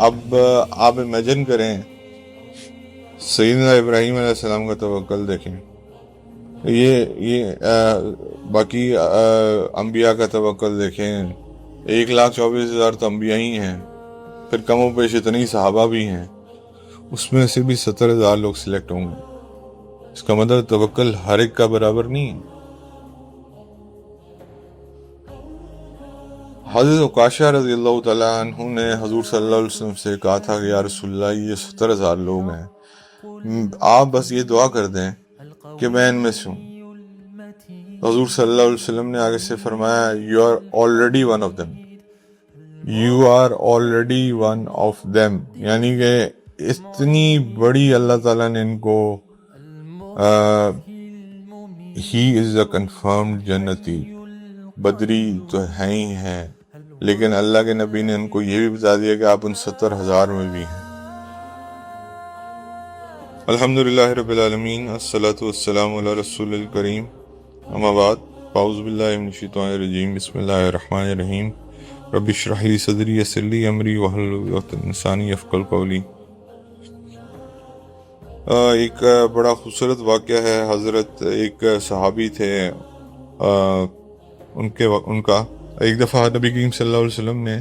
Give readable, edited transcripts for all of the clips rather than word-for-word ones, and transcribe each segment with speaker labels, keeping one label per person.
Speaker 1: اب آپ امیجن کریں سیدنا ابراہیم علیہ السلام کا توکل دیکھیں، یہ باقی انبیاء کا توکل دیکھیں، 1,24,000 تو انبیاء ہی ہیں، پھر کم و بیش اتنی صحابہ بھی ہیں، اس میں سے بھی 70,000 لوگ سلیکٹ ہوں گے. اس کا مطلب توکل ہر ایک کا برابر نہیں ہے. حضرت عکاشہ رضی اللہ تعالیٰ عنہ نے حضور صلی اللہ علیہ وسلم سے کہا تھا کہ یا رسول اللہ یہ 70,000 لوگ ہیں، آپ بس یہ دعا کر دیں کہ میں ان میں سے ہوں. حضور صلی اللہ علیہ وسلم نے آگے سے فرمایا you are already one of them, you are already one of them, یعنی کہ اتنی بڑی اللہ تعالیٰ نے ان کو ہی از اے کنفرمڈ جنتی، بدری تو ہے ہی ہے، لیکن اللہ کے نبی نے ان کو یہ بھی بتا دیا کہ آپ ان 70,000 میں بھی ہیں. الحمدللہ رب العالمین، الصلاۃ والسلام علی رسول الکریم، اما بعد، اعوذ باللہ من الشیطان الرجیم، بسم اللہ الرحمن الرحیم، رب اشرح لی صدری یسر لی امری واحلل عقدۃ من لسانی یفقہوا قولی. ایک بڑا خوبصورت واقعہ ہے. حضرت ایک صحابی تھے، ان کا ایک دفعہ نبی کریم صلی اللہ علیہ وسلم نے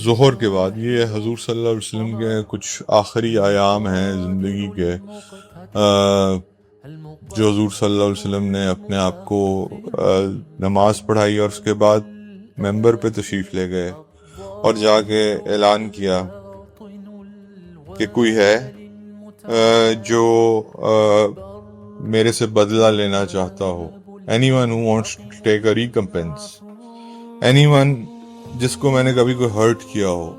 Speaker 1: ظہر کے بعد، یہ حضور صلی اللہ علیہ وسلم کے کچھ آخری ایام ہیں زندگی کے، جو حضور صلی اللہ علیہ وسلم نے اپنے آپ کو نماز پڑھائی اور اس کے بعد ممبر پہ تشریف لے گئے اور جا کے اعلان کیا کہ کوئی ہے جو میرے سے بدلہ لینا چاہتا ہو. anyone who wants to take a recompense, anyone جس کو میں نے کبھی کوئی ہرٹ کیا ہو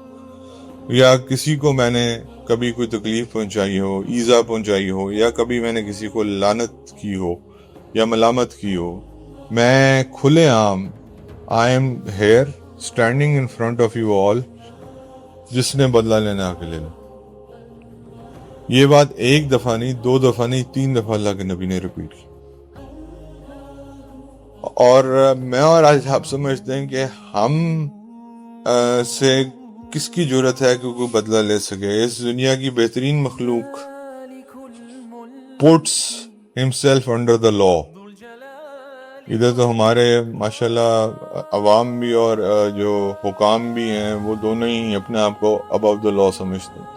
Speaker 1: یا کسی کو میں نے کبھی کوئی تکلیف پہنچائی ہو، ایذا پہنچائی ہو، یا کبھی میں نے کسی کو لعنت کی ہو یا ملامت کی ہو، میں کھلے عام I am here standing in front of you all، جس نے بدلہ لینا آ کے لے لو. یہ بات ایک دفعہ نہیں، 2 دفعہ نہیں، 3 دفعہ اللہ کے نبی نے ریپیٹ کی. اور میں اور آج آپ سمجھتے ہیں کہ ہم سے کس کی جرت ہے کہ کوئی بدلہ لے سکے. اس دنیا کی بہترین مخلوق puts himself under the law. ادھر تو ہمارے ماشاءاللہ عوام بھی اور جو حکام بھی ہیں وہ دونوں ہی اپنے آپ کو above the law سمجھتے ہیں.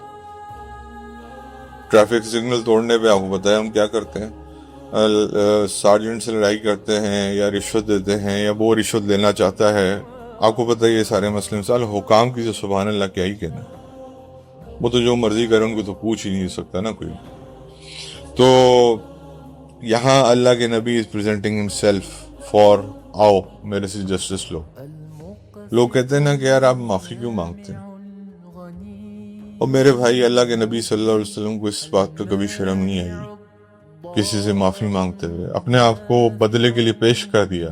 Speaker 1: ٹریفک سگنل توڑنے پہ آپ کو پتہ ہے ہم کیا کرتے ہیں، سارجنٹ سے لڑائی کرتے ہیں یا رشوت دیتے ہیں یا وہ رشوت لینا چاہتا ہے. آپ کو پتہ ہے یہ سارے مسئلے مثال حکام کی جو سبحان اللہ کیا ہی کہنا، وہ تو جو مرضی کرے ان کو تو پوچھ ہی نہیں سکتا نا کوئی. تو یہاں اللہ کے نبی از پریزنٹنگ ہمسیلف فار آؤ میرے سے جسٹس لو. لوگ کہتے ہیں نا کہ یار آپ معافی کیوں مانگتے ہیں؟ اور میرے بھائی، اللہ کے نبی صلی اللہ علیہ وسلم کو اس بات پہ کبھی شرم نہیں آئی کسی سے معافی مانگتے ہوئے. اپنے آپ کو بدلے کے لیے پیش کر دیا،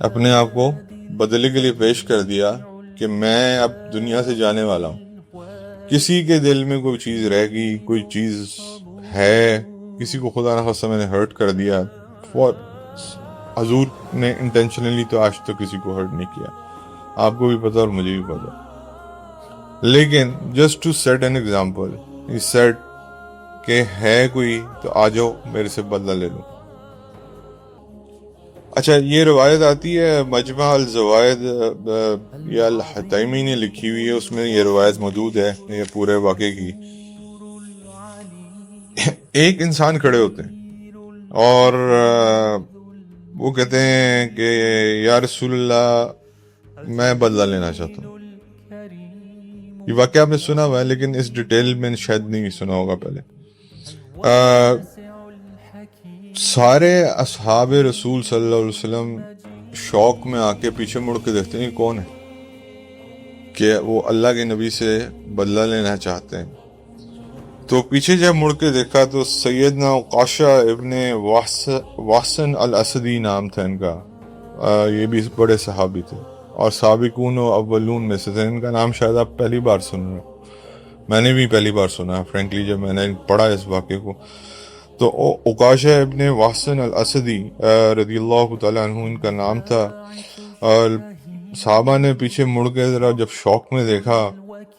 Speaker 1: اپنے آپ کو بدلے کے لیے پیش کر دیا کہ میں اب دنیا سے جانے والا ہوں. کسی کے دل میں کوئی چیز رہ گئی، کوئی چیز ہے، کسی کو خدا نخواستہ میں نے ہرٹ کر دیا، حضور نے انٹینشنلی تو آج تک کسی کو ہرٹ نہیں کیا، آپ کو بھی پتا اور مجھے بھی پتا. لیکن just to set an example, ہی سیٹ کہ ہے کوئی تو آ جاؤ میرے سے بدلہ لے لو. اچھا، یہ روایت آتی ہے مجمع الزوائد یا الحتیمی نے لکھی ہوئی ہے، اس میں یہ روایت موجود ہے یہ پورے واقعے کی. ایک انسان کھڑے ہوتے ہیں اور وہ کہتے ہیں کہ یا رسول اللہ میں بدلہ لینا چاہتا ہوں. یہ واقعہ آپ نے سنا ہوا ہے لیکن اس ڈیٹیل میں شاید نہیں سنا ہوگا پہلے. سارے اصحاب رسول صلی اللہ علیہ وسلم شوق میں آ کے پیچھے مڑ کے دیکھتے ہیں کون ہے کہ وہ اللہ کے نبی سے بدلہ لینا چاہتے ہیں. تو پیچھے جب مڑ کے دیکھا تو سیدنا عکاشہ ابن واصن الاسدی نام تھا ان کا. یہ بھی بڑے صحابی تھے اور سابقون و اولون میں سے تھے. ان کا نام شاید آپ پہلی بار سن رہے ہو، میں نے بھی پہلی بار سنا فرینکلی جب میں نے پڑھا اس واقعے کو. تو عکاشہ ابن واصن الاسدی رضی اللہ تعالیٰ عنہ ان کا نام تھا. اور صحابہ نے پیچھے مڑ کے ذرا جب شوق میں دیکھا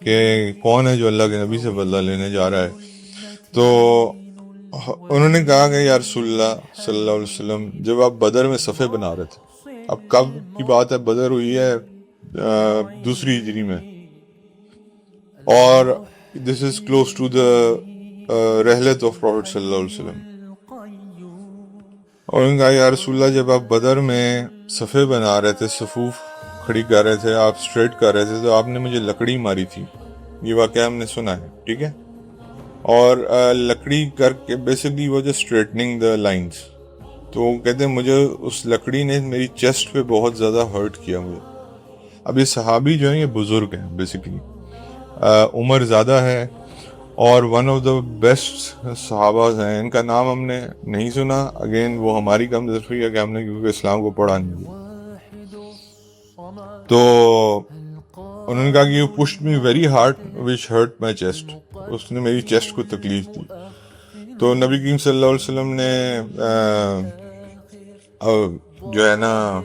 Speaker 1: کہ کون ہے جو اللہ کے نبی سے بدلہ لینے جا رہا ہے. تو انہوں نے کہا کہ یا رسول اللہ صلی اللہ علیہ وسلم جب آپ بدر میں صفے بنا رہے تھے، اب کب کی بات ہے، بدر ہوئی ہے 2 ہجری میں، اور دس از کلوز ٹو دا رحلت آف پروفٹ صلی اللہ علیہ وسلم. اور انہوں نے کہا یا رسول اللہ جب آپ بدر میں صفے بنا رہے تھے، صفوف کھڑی کر رہے تھے، آپ اسٹریٹ کر رہے تھے، تو آپ نے مجھے لکڑی ماری تھی. یہ واقعہ ہم نے سنا ہے، ٹھیک ہے. اور لکڑی کر کے بیسکلی وہ جو اسٹریٹنگ دا لائنز، تو کہتے ہیں مجھے اس لکڑی نے میری چیسٹ پہ بہت زیادہ ہرٹ کیا مجھے. اب یہ صحابی جو ہیں یہ بزرگ ہیں، بیسکلی عمر زیادہ ہے، اور ون آف دا بیسٹ صحابہ ہیں. ان کا نام ہم نے نہیں سنا، اگین وہ ہماری کم ظرفی ہے کہ ہم نے کیونکہ اسلام کو پڑھا نہیں دیا. تو انہوں نے کہا کہ you pushed me very hard which hurt my chest, اس نے میری چیسٹ کو تکلیف دی. تو نبی کریم صلی اللہ علیہ وسلم نے جو ہے نا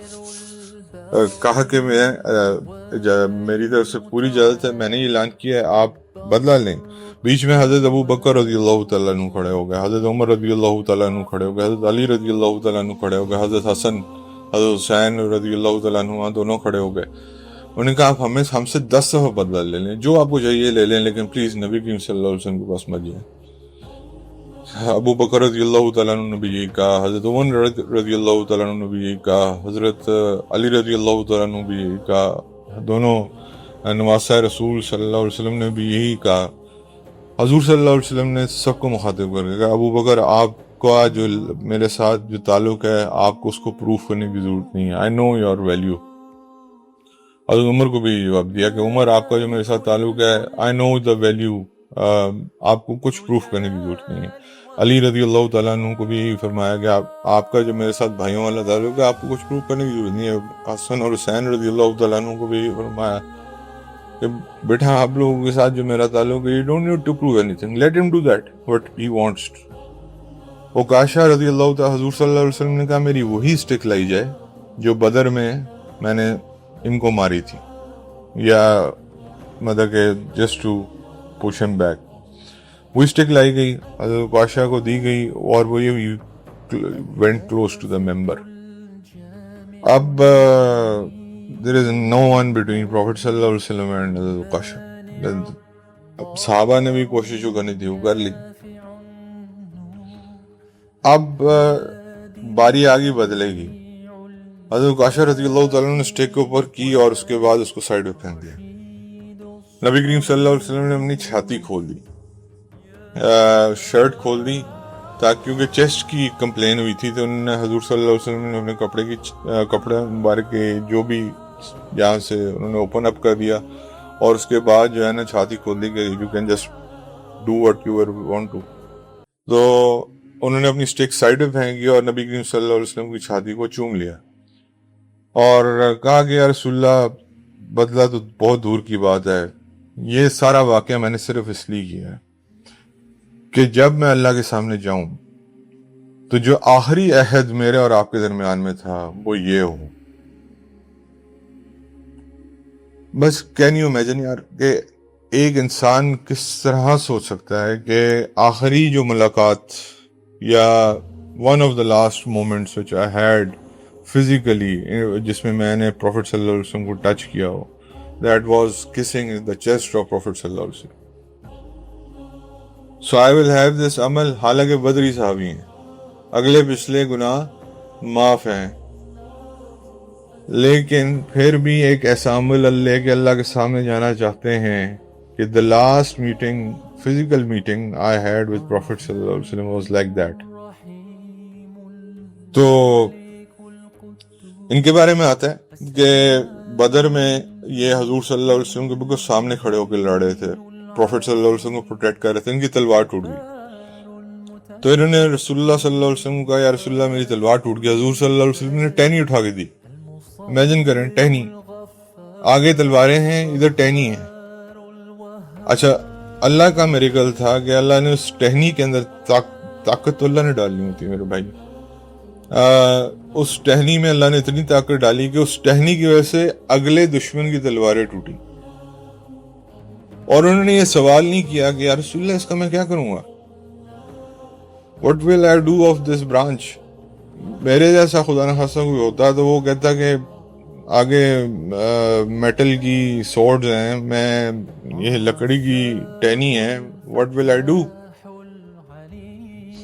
Speaker 1: کہا کہ میری طرف سے پوری اجازت ہے، میں نے اعلان کیا ہے، آپ بدلہ لیں. بیچ میں حضرت ابو بکر رضی اللہ تعالیٰ عنہ کھڑے ہو گئے، حضرت عمر رضی اللہ تعالیٰ عنہ کھڑے ہو گئے، حضرت علی رضی اللہ تعالیٰ عنہ کھڑے ہو گئے، حضرت حسن حضرت حسین رضی اللہ تعالیٰ عنہ دونوں کھڑے ہو گئے. انہوں نے کہا آپ ہم سے 10 دفعہ بدلہ لے لیں، جو آپ کو چاہیے لے لیں، لیکن پلیز نبی کریم صلی اللہ علیہ وسلم کے پاس مت جائیں. ابو بکر رضی اللہ تعالیٰ عنہ نے بھی یہی کہا، حضرت عمر رضی اللہ تعالیٰ عنہ نے بھی یہی کہا، حضرت علی رضی اللہ تعالیٰ عنہ نے بھی یہی کہا، دونوں نواسۂ رسول صلی اللہ علیہ وسلم نے بھی یہی کہا. حضور صلی اللہ علیہ وسلم نے سب کو مخاطب کر کے کہا ابو بکر آپ کا جو میرے ساتھ جو تعلق ہے آپ کو اس کو پروف کرنے کی ضرورت نہیں ہے، آئی نو یور ویلیو. حضرت عمر کو بھی جواب دیا کہ عمر آپ کا جو میرے ساتھ تعلق ہے آئی نو دا ویلیو، آپ کو کچھ پروف کرنے کی ضرورت نہیں ہے. علی رضی اللہ تعالیٰ عنہ کو بھی یہی فرمایا کہ آپ کا جو میرے ساتھ بھائیوں والا تعلق ہے آپ کو کچھ پروف کرنے کی ضرورت نہیں ہے. حسن اور حسین رضی اللہ تعالیٰ عنہ کو بھی یہی فرمایا کہ بیٹا آپ لوگوں کے ساتھ جو میرا تعلق ہے you don't need to prove anything, let him do that what he wants. عکاشہ رضی اللہ تعالیٰ حضور صلی اللہ علیہ وسلم نے کہا میری وہی سٹک لائی جائے جو بدر میں نے ان کو ماری تھی، یا مطلب کہ جسٹ ٹو پش ہم بیک. وہی سٹک لائی گئی، حضرت عکاشہ کو دی گئی، اور وہ یہ went close to the member. اب there is no one between Prophet صلی اللہ علیہ وسلم and حضرت عکاشہ. اب صحابہ نے بھی کوشش جو کرنی تھی وہ کر لی. اب باری آگی بدلے گی. حضرت عکاشہ رضی اللہ تعالیٰ نے اسٹیک کے اوپر کی اور اس کے بعد اس کو سائڈ پہ پھینک دیا. نبی کریم صلی اللہ علیہ وسلم نے اپنی چھاتی کھول دی، شرٹ کھول دی، تاکہ کیونکہ چیسٹ کی کمپلین ہوئی تھی تو انہوں نے حضور صلی اللہ علیہ وسلم نے اپنے کپڑے مبارک کے جو بھی یہاں سے انہوں نے اوپن اپ کر دیا، اور اس کے بعد جو ہے نا چھاتی کھول دی کہ you can just do what you want to. تو انہوں نے اپنی اسٹک سائڈ پہ پھینکی اور نبی کریم صلی اللہ علیہ وسلم کی چھاتی کو چوم لیا اور کہا کہ یا رسول اللہ بدلہ تو بہت دور کی بات ہے، یہ سارا واقعہ میں نے صرف اس لیے کیا ہے کہ جب میں اللہ کے سامنے جاؤں تو جو آخری عہد میرے اور آپ کے درمیان میں تھا وہ یہ ہو. بس کین یو امیجن یار کہ ایک انسان کس طرح سوچ سکتا ہے کہ آخری جو ملاقات یا one of the last moments which I had physically جس میں نے پروفٹ صلی اللہ علیہ وسلم کو ٹچ کیا ہو، that was kissing the chest of prophet صلی اللہ علیہ وسلم. So I will have this عمل، حالانکہ بدری صحابی ہیں، اگلے پچھلے گناہ معاف ہیں، لیکن پھر بھی ایک ایسا عمل اللہ کے اللہ کے سامنے جانا چاہتے ہیں کہ the last meeting, physical meeting I had with Prophet صلی اللہ علیہ وسلم was like that. تو ان کے بارے میں آتا ہے کہ بدر میں یہ حضور صلی اللہ علیہ وسلم کے بالکل سامنے کھڑے ہو کے لڑ رہے تھے، پروفٹ صلی اللہ علیہ وسلم کو پروٹیکٹ کر رہے تھے، ان کی تلوار ٹوٹ گئی. تو انہوں نے رسول اللہ صلی اللہ علیہ وسلم کو کہا یا رسول اللہ میری تلوار ٹوٹ گئی. حضور صلی اللہ علیہ وسلم نے ٹہنی اٹھا کے دی. امیجن کریں، ٹہنی، آگے تلواریں ہیں، ادھر ٹہنی ہیں. اچھا اللہ کا میریکل تھا کہ اللہ نے اس ٹہنی کے اندر طاقت تو اللہ نے ڈالنی ہوتی ہے میرے بھائی، اس ٹہنی میں اللہ نے اتنی طاقت ڈالی کہ اس ٹہنی کی وجہ سے اگلے دشمن کی تلواریں ٹوٹی. اور انہوں نے یہ سوال نہیں کیا کہ یا رسول اللہ اس کا میں کیا کروں گا, what will I do of this branch. میرے جیسا خدا نہ خاصہ کوئی ہوتا تو وہ کہتا کہ آگے میٹل کی سورڈز ہیں, میں یہ لکڑی کی ٹہنی ہے, what will I do.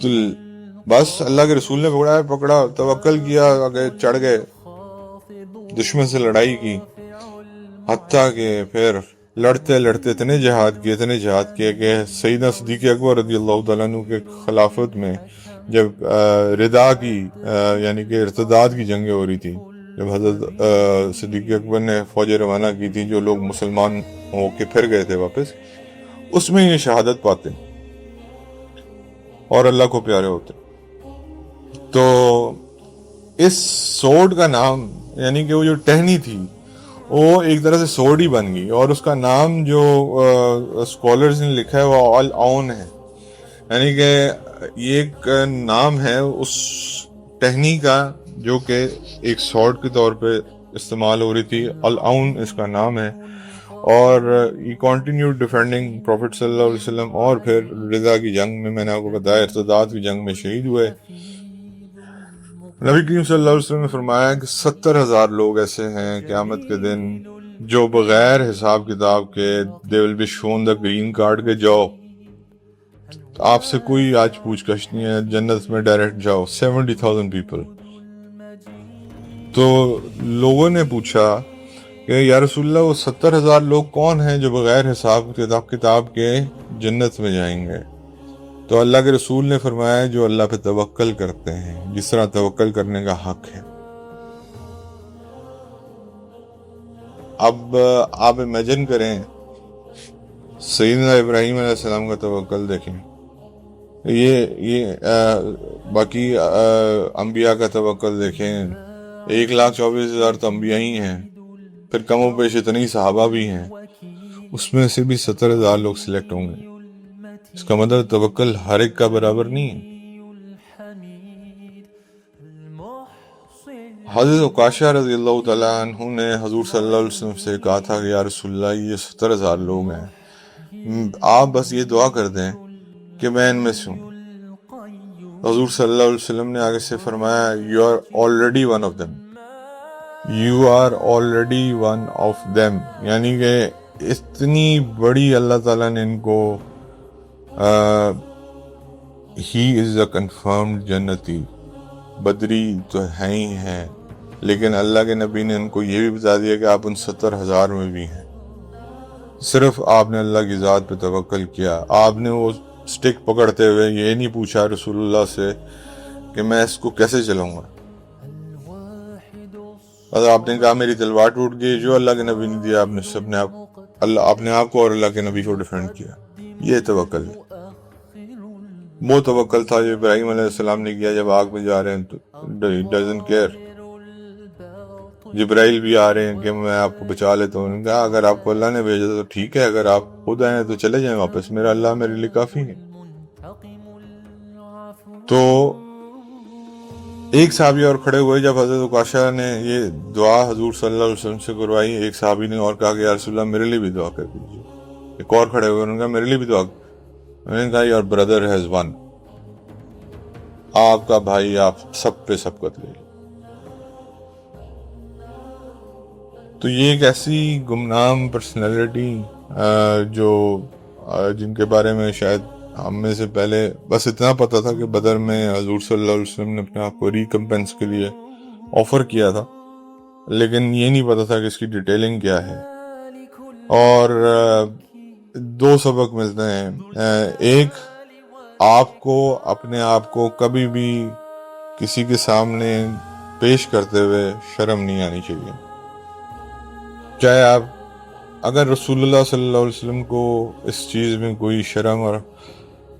Speaker 1: تو بس اللہ کے رسول نے پکڑا, توکل کیا, آگے چڑھ گئے, دشمن سے لڑائی کی, حتیٰ کہ پھر لڑتے لڑتے اتنے جہاد کیے کہ سیدنا صدیق اکبر رضی اللہ تعالیٰ عنہ کے خلافت میں جب ردا کی یعنی کہ ارتداد کی جنگیں ہو رہی تھی, جب حضرت صدیق اکبر نے فوجیں روانہ کی تھی جو لوگ مسلمان ہو کے پھر گئے تھے واپس, اس میں یہ شہادت پاتے اور اللہ کو پیارے ہوتے. تو اس سوڈ کا نام یعنی کہ وہ جو ٹہنی تھی وہ ایک طرح سے سوڈ ہی بن گئی, اور اس کا نام جو اسکالرز نے لکھا ہے وہ ال اون ہے, یعنی کہ یہ ایک نام ہے اس ٹہنی کا جو کہ ایک سوڈ کے طور پہ استعمال ہو رہی تھی, ال اون اس کا نام ہے. اور یہ کنٹینیو ڈیفینڈنگ پروفٹ صلی اللہ علیہ وسلم, اور پھر رضا کی جنگ میں نے آپ کو بتایا ارتداد کی جنگ میں شہید ہوئے. نبی کریم صلی اللہ علیہ وسلم نے فرمایا کہ 70,000 لوگ ایسے ہیں قیامت کے دن جو بغیر حساب کتاب کے they will be shown the green card کے جاؤ, آپ سے کوئی آج پوچھ گچھ نہیں ہے, جنت میں ڈائریکٹ جاؤ. 70,000 پیپل. تو لوگوں نے پوچھا کہ یا رسول اللہ وہ 70,000 لوگ کون ہیں جو بغیر حساب کتاب کے جنت میں جائیں گے؟ تو اللہ کے رسول نے فرمایا جو اللہ پہ توکل کرتے ہیں, جس طرح توکل کرنے کا حق ہے. اب آپ امیجن کریں سیدنا ابراہیم علیہ السلام کا توکل دیکھیں, یہ باقی انبیاء کا توکل دیکھیں, 1,24,000 تو انبیاء ہی ہیں, پھر کم و بیش اتنی صحابہ بھی ہیں, اس میں سے بھی 70,000 لوگ سلیکٹ ہوں گے. اس کا مطلب توکل ہر ایک کا برابر نہیں ہے. حضرت عکاشہ رضی اللہ تعالیٰ عنہ نے حضور صلی اللہ علیہ وسلم سے کہا تھا کہ یا رسول اللہ یہ 70,000 لوگ ہیں, آپ بس یہ دعا کر دیں کہ میں ان میں سے ہوں. حضور صلی اللہ علیہ وسلم نے آگے سے فرمایا you are already one of them, you are already one of them, یعنی کہ اتنی بڑی اللہ تعالیٰ نے ان کو ہی از اے کنفرمڈ جنتی, بدری تو ہے ہی ہیں, لیکن اللہ کے نبی نے ان کو یہ بھی بتا دیا کہ آپ ان 70,000 میں بھی ہیں. صرف آپ نے اللہ کی ذات پہ توکل کیا, آپ نے وہ سٹک پکڑتے ہوئے یہ نہیں پوچھا رسول اللہ سے کہ میں اس کو کیسے چلاؤں گا. اگر آپ نے کہا میری تلوار ٹوٹ گئی, جو اللہ کے نبی نے دیا آپ نے آپ کو اور اللہ کے نبی کو ڈیفینڈ کیا. یہ توکل ہے. وہ توکل تھا جو ابراہیم علیہ السلام نے کیا جب آگ میں جا رہے ہیں تو ڈزنٹ کیئر. جبرائیل بھی آ رہے ہیں کہ میں آپ کو بچا لیتا ہوں, کہا اگر آپ کو اللہ نے بھیجا تو ٹھیک ہے, اگر آپ خود آئے تو چلے جائیں واپس, میرا اللہ میرے لیے کافی ہے. تو ایک صحابی اور کھڑے ہوئے جب حضرت عکاشہ نے یہ دعا حضور صلی اللہ علیہ وسلم سے کروائی, ایک صحابی نے اور کہا کہ یا رسول اللہ میرے لیے بھی دعا کر دیجیے. ایک اور کھڑے ہوئے, انہوں نے کہا میرے لیے بھی دعا. میں نے کہا یور بردر ہیز ون, آپ کا بھائی آپ سب پہ سبقت لے. تو یہ ایک ایسی گمنام پرسنالٹی جو جن کے بارے میں شاید ہم میں سے پہلے بس اتنا پتا تھا کہ بدر میں حضور صلی اللہ علیہ وسلم نے اپنے آپ کو ریکمپنس کے لیے آفر کیا تھا, لیکن یہ نہیں پتا تھا کہ اس کی ڈیٹیلنگ کیا ہے. اور دو سبق ملتے ہیں. ایک, آپ کو اپنے آپ کو کبھی بھی کسی کے سامنے پیش کرتے ہوئے شرم نہیں آنی چاہیے. چاہے آپ اگر رسول اللہ صلی اللہ علیہ وسلم کو اس چیز میں کوئی شرم اور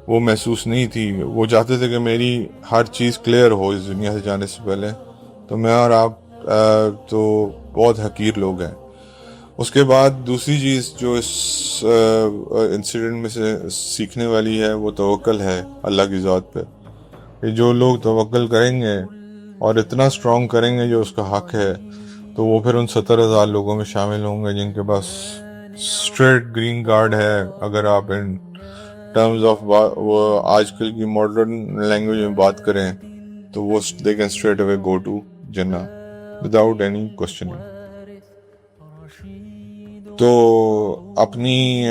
Speaker 1: وہ محسوس نہیں تھی, وہ چاہتے تھے کہ میری ہر چیز کلیئر ہو اس دنیا سے جانے سے پہلے, تو میں اور آپ تو بہت حقیر لوگ ہیں. اس کے بعد دوسری چیز جو اس انسیڈنٹ میں سے سیکھنے والی ہے وہ توکل ہے اللہ کی ذات پہ. کہ جو لوگ توکل کریں گے اور اتنا اسٹرانگ کریں گے جو اس کا حق ہے, تو وہ پھر ان 70,000 لوگوں میں شامل ہوں گے جن کے پاس اسٹریٹ گرین کارڈ ہے، اگر آپ ان ٹرمز آف وہ آج کل کی ماڈرن لینگویج میں بات کریں تو وہ they can straight away go to جنہ وداؤٹ اینی کوشچننگ. تو اپنی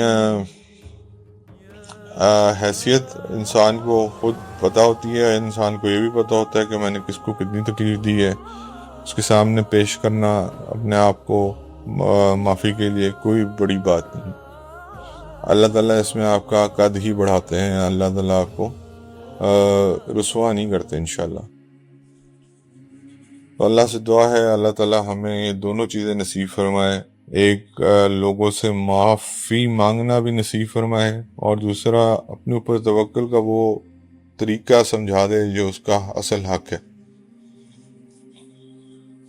Speaker 1: حیثیت انسان کو خود پتہ ہوتی ہے. انسان کو یہ بھی پتہ ہوتا ہے کہ میں نے کس کو کتنی تکلیف دی ہے. اس کے سامنے پیش کرنا اپنے آپ کو معافی کے لیے کوئی بڑی بات نہیں. اللہ تعالیٰ اس میں آپ کا قد ہی بڑھاتے ہیں. اللہ تعالیٰ آپ کو رسوا نہیں کرتے انشاءاللہ. تو اللہ سے دعا ہے اللہ تعالیٰ ہمیں یہ دونوں چیزیں نصیب فرمائے. ایک لوگوں سے معافی مانگنا بھی نصیب فرمائے، اور دوسرا اپنے اوپر توکل کا وہ طریقہ سمجھا دے جو اس کا اصل حق ہے.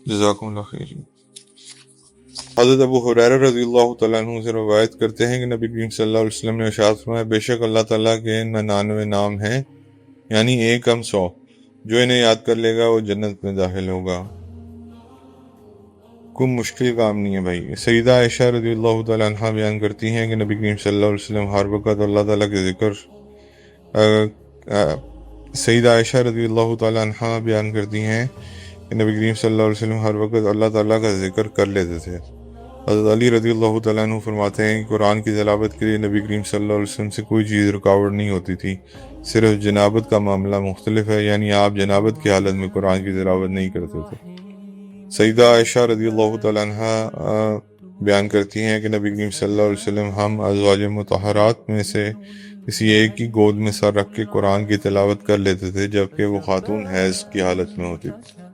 Speaker 1: جزاکم اللہ خیر. حضرت ابو ہریرہ رضی اللہ تعالیٰ عنہ سے روایت کرتے ہیں کہ نبی کریم صلی اللہ علیہ وسلم نے ارشاد فرمایا، بے شک اللہ تعالیٰ کے 99 نام ہیں، یعنی ایک ہم 100، جو انہیں یاد کر لے گا وہ جنت میں داخل ہوگا. کوئی مشکل کام نہیں ہے بھائی. سیدہ عائشہ رضی اللہ تعالیٰ عنہ بیان کرتی ہیں کہ نبی کریم صلی اللہ علیہ وسلم ہر وقت اللہ تعالیٰ کے ذکر سیدہ عائشہ رضی اللہ تعالیٰ عنہ بیان کرتی ہیں کہ نبی کریم صلی اللہ علیہ وسلم ہر وقت اللہ تعالیٰ کا ذکر کر لیتے تھے. حضرت علی رضی اللہ تعالیٰ عنہ فرماتے ہیں کہ قرآن کی تلاوت کے لیے نبی کریم صلی اللہ علیہ وسلم سے کوئی چیز رکاوٹ نہیں ہوتی تھی، صرف جنابت کا معاملہ مختلف ہے، یعنی آپ جنابت کی حالت میں قرآن کی تلاوت نہیں کرتے تھے. سیدہ عائشہ رضی اللہ تعالیٰ عنہ بیان کرتی ہیں کہ نبی کریم صلی اللہ علیہ وسلم ہم ازواج مطہرات میں سے کسی ایک کی گود میں سر رکھ کے قرآن کی تلاوت کر لیتے تھے، جبکہ وہ خاتون حیض کی حالت میں ہوتی تھی.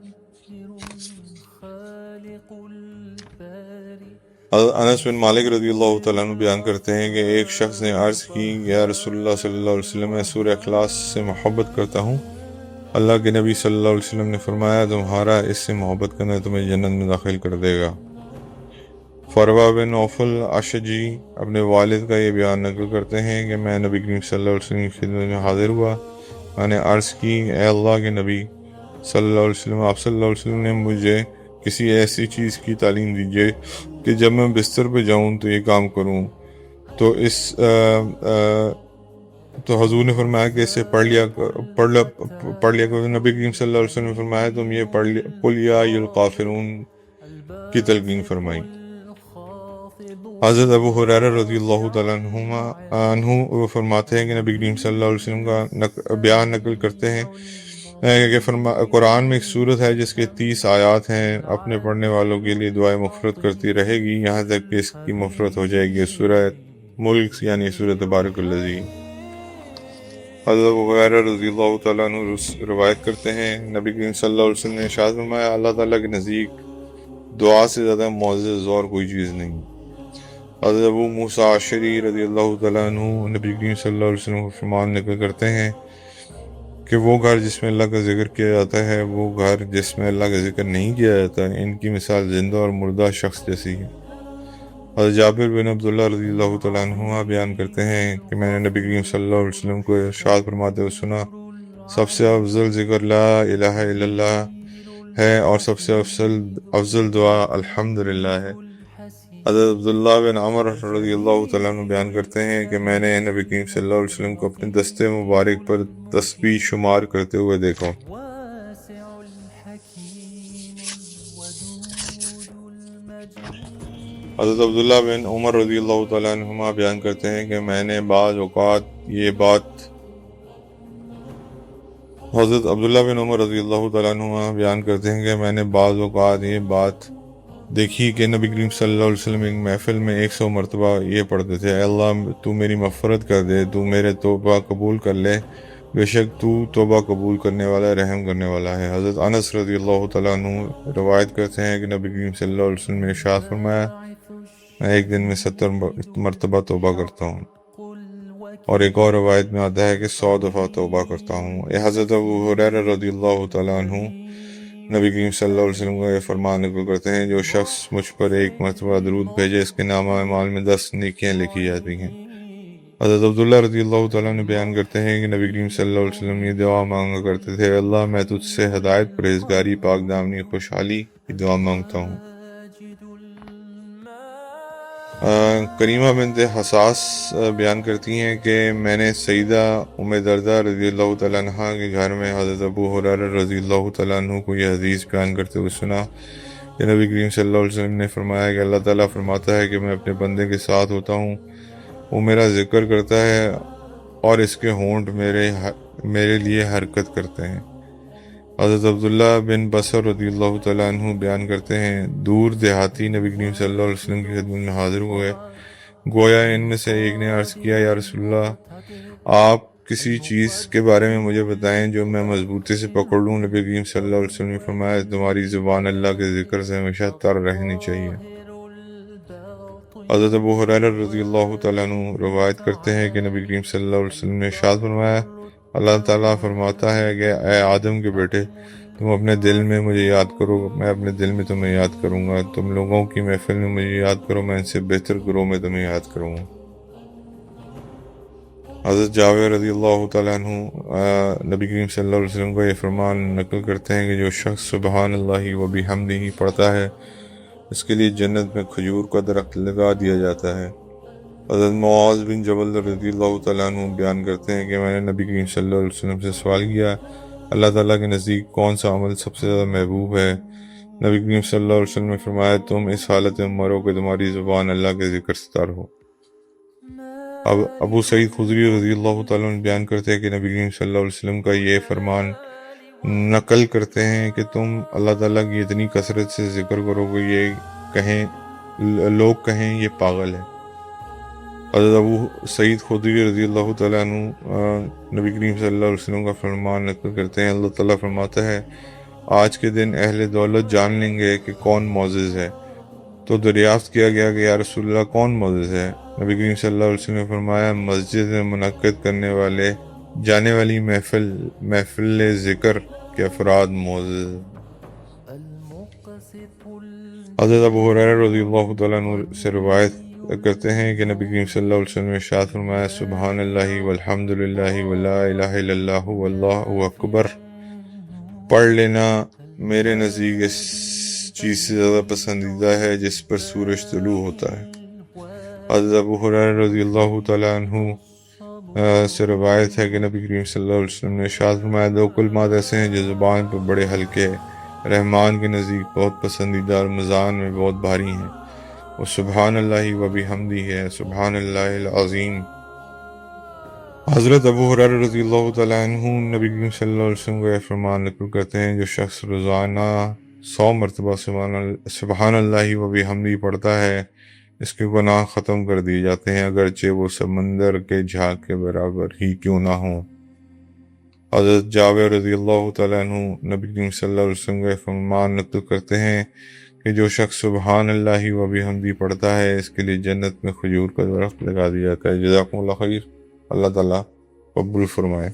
Speaker 1: انس بن مالک رضی اللہ تعالیٰ عنہ بیان کرتے ہیں کہ ایک شخص نے عرض کی، یا رسول اللہ صلی اللہ علیہ وسلم، میں سورہ اخلاص سے محبت کرتا ہوں. اللہ کے نبی صلی اللہ علیہ وسلم نے فرمایا، تمہارا اس سے محبت کرنا تمہیں جنت میں داخل کر دے گا. فروہ بن نوفل اشجعی اپنے والد کا یہ بیان نقل کرتے ہیں کہ میں نبی کریم صلی اللہ علیہ وسلم کی خدمت میں حاضر ہوا. میں نے عرض کی، اے اللہ کے نبی صلی اللہ علیہ وسلم، آپ صلی اللہ علیہ وسلم نے مجھے کسی ایسی چیز کی تعلیم دیجیے کہ جب میں بستر پہ جاؤں تو یہ کام کروں. تو حضور نے فرمایا کہ اسے پڑھ لیا کرو. نبی کریم صلی اللہ علیہ وسلم نے فرمایا، تم یہ پڑھ لیا، قل یا ایھا الکافرون کی تلقین فرمائی. حضرت ابو ہریرہ رضی اللہ تعالیٰ عنہ وہ فرماتے ہیں کہ نبی کریم صلی اللہ علیہ وسلم کا بیان نقل کرتے ہیں کہ قرآن میں ایک سورت ہے جس کے 30 آیات ہیں، اپنے پڑھنے والوں کے لیے دعائیں مغفرت کرتی رہے گی یہاں تک کہ اس کی مغفرت ہو جائے گی. سورہ ملک یعنی سورہ تبارک الذی. حضرت ابو ہریرہ رضی اللہ تعالیٰ عنہ روایت کرتے ہیں، نبی کریم صلی اللہ علیہ وسلم نے ارشاد فرمایا، اللہ تعالیٰ کے نزدیک دعا سے زیادہ معزز اور کوئی چیز نہیں. حضرت ابو موسیٰ اشعری رضی اللہ تعالیٰ عنہ نبی کریم صلی اللہ علیہ وسلم کو فرمان نقل کرتے ہیں کہ وہ گھر جس میں اللہ کا ذکر کیا جاتا ہے، وہ گھر جس میں اللہ کا ذکر نہیں کیا جاتا، ان کی مثال زندہ اور مردہ شخص جیسی ہے. حضرت جابر بن عبداللہ رضی اللہ تعالیٰ عنہ بیان کرتے ہیں کہ میں نے نبی کریم صلی اللہ علیہ وسلم کو ارشاد فرماتے ہوئے سنا، سب سے افضل ذکر لا الہ الا اللہ ہے، اور سب سے افضل دعا الحمدللہ ہے. حضرت عبداللہ بن عمر رضی اللہ تعالیٰ عنہ بیان کرتے ہیں کہ میں نے نبی کریم صلی اللہ علیہ وسلم کو اپنے دستے مبارک پر تسبیح شمار کرتے ہوئے دیکھا. حضرت عبداللہ بن عمر رضی اللہ تعالیٰ عنہما بیان کرتے ہیں کہ میں نے بعض اوقات حضرت عبداللہ بن عمر رضی اللہ تعالیٰ عنہما بیان کرتے ہیں کہ میں نے بعض اوقات یہ بات دیکھی کہ نبی کریم صلی اللہ علیہ وسلم ایک محفل میں 100 مرتبہ یہ پڑھتے تھے، اے اللہ تو میری مغفرت کر دے، تو میرے توبہ قبول کر لے، بے شک تو توبہ قبول کرنے والا، رحم کرنے والا ہے. حضرت انس رضی اللہ تعالیٰ عنہ روایت کرتے ہیں کہ نبی کریم صلی اللہ علیہ وسلم نے ارشاد فرمایا، میں ایک دن میں 70 مرتبہ توبہ کرتا ہوں، اور ایک اور روایت میں آتا ہے کہ 100 دفعہ توبہ کرتا ہوں. حضرت ابو ہریرہ رضی اللہ تعالیٰ عنہ نبی کریم صلی اللہ علیہ وسلم کا یہ فرمان نقل کرتے ہیں، جو شخص مجھ پر ایک مرتبہ درود بھیجے اس کے نامہ اعمال میں 10 نیکیاں لکھی جاتی ہیں. حضرت عبداللہ رضی اللہ تعالیٰ نے بیان کرتے ہیں کہ نبی کریم صلی اللہ علیہ وسلم یہ دعا مانگا کرتے تھے، اللہ میں تجھ سے ہدایت، پرہیزگاری، پاک دامنی، خوشحالی کی دعا مانگتا ہوں. کریمہ بنت حساس بیان کرتی ہیں کہ میں نے سیدہ ام دردہ رضی اللہ تعالیٰ عنہ کے گھر میں حضرت ابو ہریرہ رضی اللہ تعالیٰ عنہ کو یہ حدیث بیان کرتے ہوئے سنا کہ نبی کریم صلی اللہ علیہ وسلم نے فرمایا کہ اللہ تعالیٰ فرماتا ہے کہ میں اپنے بندے کے ساتھ ہوتا ہوں، وہ میرا ذکر کرتا ہے اور اس کے ہونٹ میرے لیے حرکت کرتے ہیں۔ حضرت عبداللہ بن بصر رضی اللہ تعالیٰ عنہ بیان کرتے ہیں، دور دیہاتی نبی کریم صلی اللہ علیہ وسلم کی خدمت میں حاضر ہوئے، گویا ان میں سے ایک نے عرض کیا، یا رسول اللہ، آپ کسی چیز کے بارے میں مجھے بتائیں جو میں مضبوطی سے پکڑ لوں۔ نبی کریم صلی اللہ علیہ وسلم نے فرمایا، تمہاری زبان اللہ کے ذکر سے ہمیشہ تر رہنی چاہیے۔ حضرت ابو ہریرہ رضی اللہ تعالیٰ عنہ روایت کرتے ہیں کہ نبی کریم صلی اللہ علیہ وسلم نے ارشاد فرمایا، اللہ تعالیٰ فرماتا ہے کہ اے آدم کے بیٹے، تم اپنے دل میں مجھے یاد کرو، میں اپنے دل میں تمہیں یاد کروں گا، تم لوگوں کی محفل میں مجھے یاد کرو، میں ان سے بہتر گروہ میں تمہیں یاد کروں گا۔ حضرت جابر رضی اللہ تعالیٰ عنہ نبی کریم صلی اللہ علیہ وسلم کا یہ فرمان نقل کرتے ہیں کہ جو شخص سبحان اللہ و بحمدہ پڑھتا ہے، اس کے لیے جنت میں کھجور کا درخت لگا دیا جاتا ہے۔ حضرت معاذ بن جبل رضی اللہ تعالیٰ عنہ بیان کرتے ہیں کہ میں نے نبی کریم صلی اللہ علیہ وسلم سے سوال کیا، اللہ تعالیٰ کے نزدیک کون سا عمل سب سے زیادہ محبوب ہے؟ نبی کریم صلی اللہ علیہ وسلم نے فرمایا، تم اس حالت میں مرو کہ تمہاری زبان اللہ کے ذکر سے تر ہو۔ اب ابو سعید خدری رضی اللہ تعالیٰ عنہ بیان کرتے ہیں کہ نبی کریم صلی اللہ علیہ وسلم کا یہ فرمان نقل کرتے ہیں کہ تم اللہ تعالیٰ کی اتنی کثرت سے ذکر کرو کہ لوگ کہیں یہ پاگل ہے۔ حضرت ابو سعید خدری رضی اللہ تعالیٰ عنہ نبی کریم صلی اللہ علیہ وسلم کا فرمان نقل کرتے ہیں، اللہ تعالیٰ فرماتا ہے، آج کے دن اہل دولت جان لیں گے کہ کون معزز ہے۔ تو دریافت کیا گیا کہ یا رسول اللہ کون معزز ہے؟ نبی کریم صلی اللہ علیہ وسلم نے فرمایا، مسجد میں منعقد کرنے جانے والی محفل ذکر کے افراد معزز۔ حضرت ابو ہریرہ رضی اللہ تعالیٰ عنہ سے روایت کرتے ہیں کہ نبی کریم صلی اللہ علیہ وسلم نے ارشاد فرمایا، سبحان اللہ والحمد للہ ولا الہ الا اللہ واللہ اکبر پڑھ لینا میرے نزدیک اس چیز سے زیادہ پسندیدہ ہے جس پر سورج طلوع ہوتا ہے۔ حضرت ابو ہریرہ رضی اللہ تعالیٰ عنہ سے روایت ہے کہ نبی کریم صلی اللہ علیہ وسلم نے ارشاد فرمایا، دو کلمات ایسے ہیں جو زبان پر بڑے ہلکے، رحمان کے نزدیک بہت پسندیدہ اور میزان میں بہت بھاری ہیں، وہ سبحان اللہ و بحمدہ ہے، سبحان اللہ العظیم۔ حضرت ابو ہریرہ رضی اللہ تعالیٰ عنہ نبی کریم صلی اللہ علیہ وسلم کا یہ فرمان نقل کرتے ہیں، جو شخص روزانہ 100 مرتبہ سبحان اللہ و بحمدہ پڑھتا ہے، اس کے گناہ ختم کر دیے جاتے ہیں، اگرچہ وہ سمندر کے جھاگ کے برابر ہی کیوں نہ ہوں۔ حضرت جابر رضی اللہ تعالیٰ عنہ نبی کریم صلی اللہ علیہ وسلم کا فرمان نقل کرتے ہیں کہ جو شخص سبحان اللہ و بحمدہ پڑھتا ہے، اس کے لیے جنت میں کھجور کا درخت لگا دیا جاتا ہے۔ جزاکم اللہ خیر، اللہ تعالیٰ قبول فرمائے۔